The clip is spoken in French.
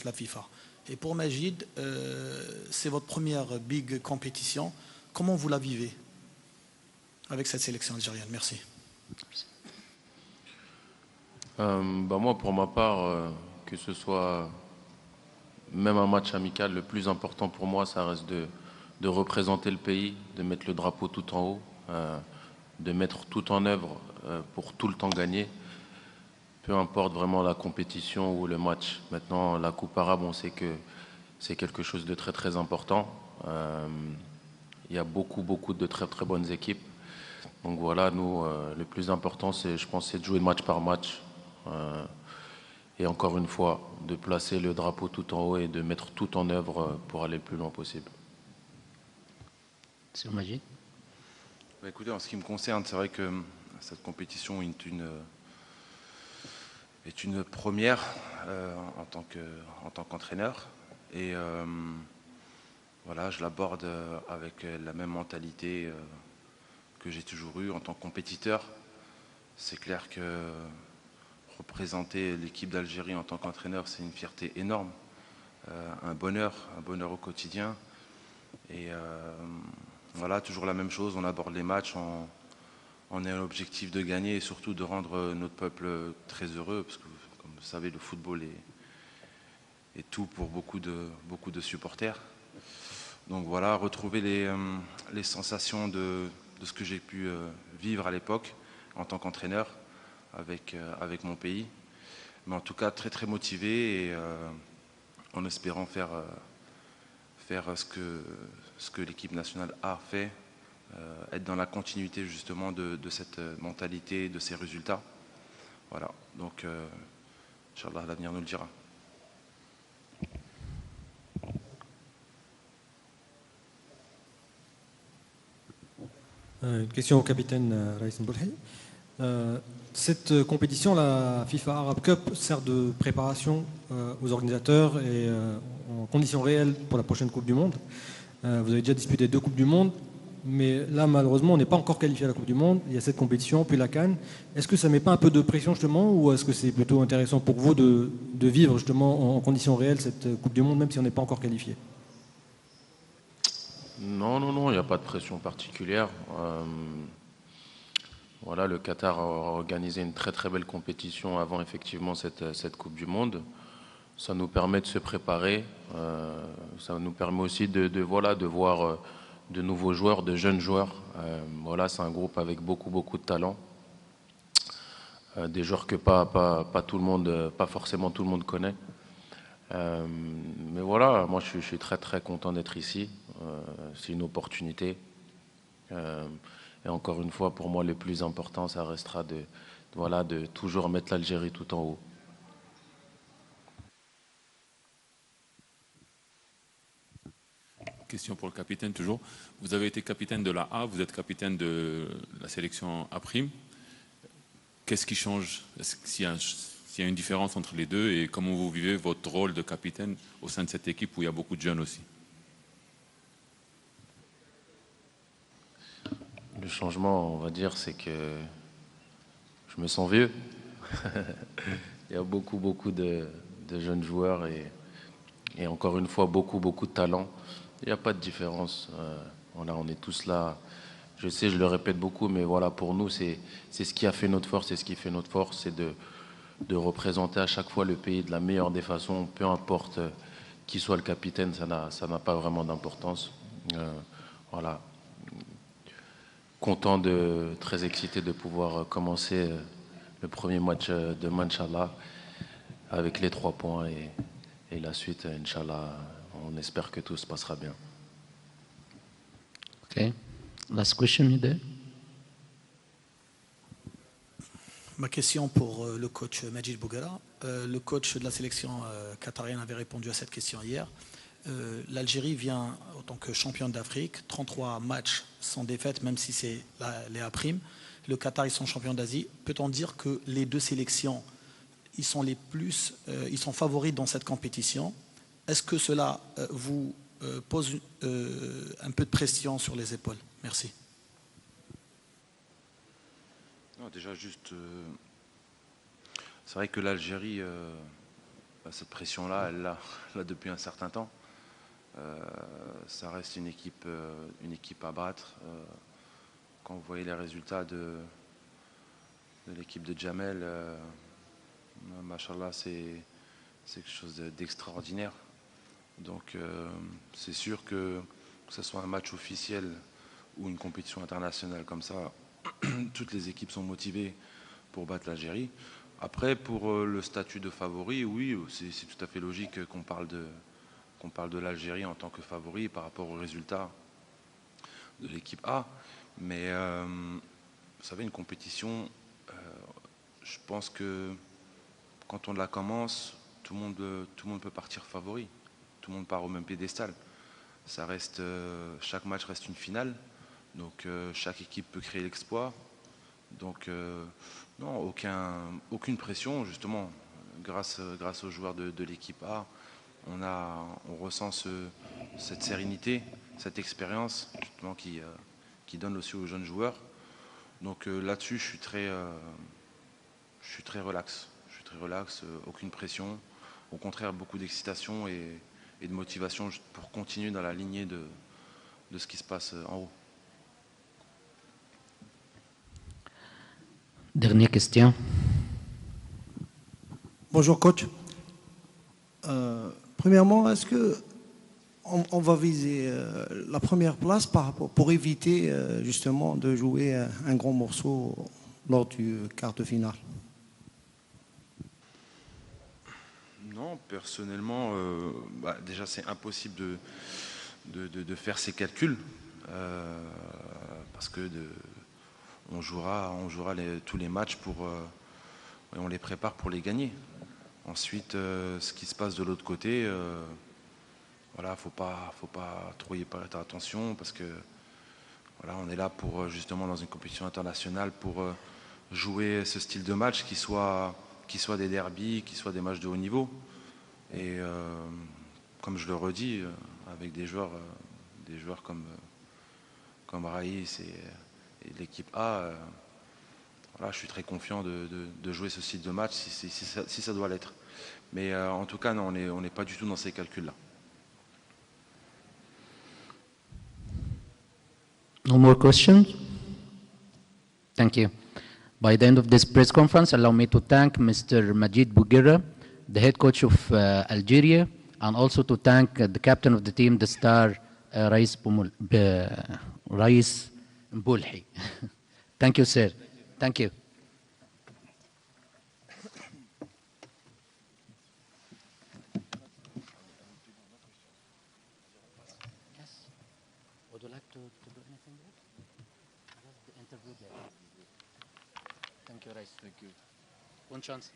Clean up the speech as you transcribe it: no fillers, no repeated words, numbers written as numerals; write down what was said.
la FIFA. Et pour Majid, c'est votre première big compétition. Comment vous la vivez avec cette sélection algérienne? Merci. Moi, pour ma part, que ce soit même un match amical, le plus important pour moi, ça reste de représenter le pays, de mettre le drapeau tout en haut, de mettre tout en œuvre pour tout le temps gagner, peu importe vraiment la compétition ou le match. Maintenant, la Coupe arabe, on sait que c'est quelque chose de très très important. Il y a beaucoup de très très bonnes équipes. Donc voilà, nous, le plus important, je pense, c'est de jouer match par match. Et encore une fois, de placer le drapeau tout en haut et de mettre tout en œuvre pour aller le plus loin possible. Monsieur Majid. Écoutez, en ce qui me concerne, c'est vrai que cette compétition est une première en tant qu'entraîneur. Et voilà, je l'aborde avec la même mentalité que j'ai toujours eue en tant que compétiteur. C'est clair que représenter l'équipe d'Algérie en tant qu'entraîneur, c'est une fierté énorme, un bonheur au quotidien. Et voilà, toujours la même chose, on aborde les matchs en ayant l'objectif de gagner et surtout de rendre notre peuple très heureux, parce que, comme vous savez, le football est tout pour beaucoup de supporters. Donc voilà, retrouver les sensations de ce que j'ai pu vivre à l'époque en tant qu'entraîneur avec mon pays. Mais en tout cas, très très motivé et en espérant faire ce que l'équipe nationale a fait, être dans la continuité justement de cette mentalité, de ces résultats. Voilà, donc Inch'Allah, l'avenir nous le dira. Une question au capitaine Raïs Mboulhi. Cette compétition, la FIFA Arab Cup, sert de préparation aux organisateurs et en conditions réelles pour la prochaine Coupe du Monde. Vous avez déjà disputé 2 Coupes du Monde, mais là, malheureusement, on n'est pas encore qualifié à la Coupe du Monde. Il y a cette compétition, puis la CAN. Est-ce que ça ne met pas un peu de pression, justement, ou est-ce que c'est plutôt intéressant pour vous de vivre, justement, en conditions réelles cette Coupe du Monde, même si on n'est pas encore qualifié? Non, il n'y a pas de pression particulière. Voilà, le Qatar a organisé une très très belle compétition avant effectivement cette Coupe du Monde. Ça nous permet de se préparer. Ça nous permet aussi de voir de nouveaux joueurs, de jeunes joueurs. Voilà, c'est un groupe avec beaucoup de talent. Des joueurs que pas tout le monde, pas forcément tout le monde connaît. Mais voilà, moi je suis très très content d'être ici. C'est une opportunité. Et encore une fois, pour moi, le plus important, ça restera de toujours mettre l'Algérie tout en haut. Question pour le capitaine toujours. Vous avez été capitaine de la A, vous êtes capitaine de la sélection A'. Qu'est-ce qui change? S'il y a une différence entre les deux et comment vous vivez votre rôle de capitaine au sein de cette équipe où il y a beaucoup de jeunes aussi? Le changement, on va dire, c'est que je me sens vieux. Il y a beaucoup de jeunes joueurs et encore une fois, beaucoup de talent. Il n'y a pas de différence. On est tous là. Je sais, je le répète beaucoup, mais voilà, pour nous, c'est ce qui a fait notre force. Et ce qui fait notre force, c'est de représenter à chaque fois le pays de la meilleure des façons, peu importe qui soit le capitaine, ça n'a pas vraiment d'importance. Voilà. Content, très excité de pouvoir commencer le premier match de Inch'Allah avec les 3 points et la suite, Inch'Allah, on espère que tout se passera bien. Ok. Last question, Nidé. Ma question pour le coach Majid Bouguera. Le coach de la sélection qatarienne avait répondu à cette question hier. L'Algérie vient en tant que championne d'Afrique, 33 matchs sans défaite, même si c'est les A'. Le Qatar, ils sont champions d'Asie. Peut-on dire que les 2 sélections, ils sont favoris dans cette compétition? Est-ce que cela vous pose un peu de pression sur les épaules? Merci. Non, déjà juste, c'est vrai que l'Algérie cette pression-là, elle l'a depuis un certain temps. Ça reste une équipe à battre. Quand vous voyez les résultats de l'équipe de Jamel, machallah, c'est quelque chose d'extraordinaire. Donc c'est sûr que ce soit un match officiel ou une compétition internationale comme ça, toutes les équipes sont motivées pour battre l'Algérie. Après, pour le statut de favori, oui, c'est tout à fait logique qu'on parle de l'Algérie en tant que favori par rapport aux résultats de l'équipe A. Mais vous savez, une compétition, je pense que quand on la commence, tout le monde peut partir favori. Tout le monde part au même piédestal. Ça reste, chaque match reste une finale. Donc chaque équipe peut créer l'exploit. Donc non, aucune pression, justement. Grâce aux joueurs de l'équipe A, on ressent cette sérénité, cette expérience justement qui donne aussi aux jeunes joueurs. Donc là-dessus, je suis très relax. Je suis très relax, aucune pression. Au contraire, beaucoup d'excitation et de motivation pour continuer dans la lignée de ce qui se passe en haut. Dernière question. Bonjour coach. Premièrement, est-ce que on va viser la première place pour éviter justement de jouer un grand morceau lors du quart de finale? Non, personnellement, déjà c'est impossible de faire ces calculs parce que on jouera tous les matchs et on les prépare pour les gagner. Ensuite, ce qui se passe de l'autre côté, voilà, faut pas trop y prêter attention parce que voilà, on est là pour justement dans une compétition internationale pour jouer ce style de match qui soit des derbies, qui soit des matchs de haut niveau. Et comme je le redis, avec des joueurs comme Raïs et l'équipe A, voilà, je suis très confiant de jouer ce style de match si ça doit l'être. Mais en tout cas, non, on n'est pas du tout dans ces calculs-là. No more questions? Thank you. By the end of this press conference, allow me to thank Mr. Majid Bouguerra, the head coach of Algeria, and also to thank the captain of the team, the star Rais Mboulhi. Thank you, sir. Thank you. Yes. Would you like to do anything else? Just the interview there. Thank you, Rais. Thank you. Bonne chance.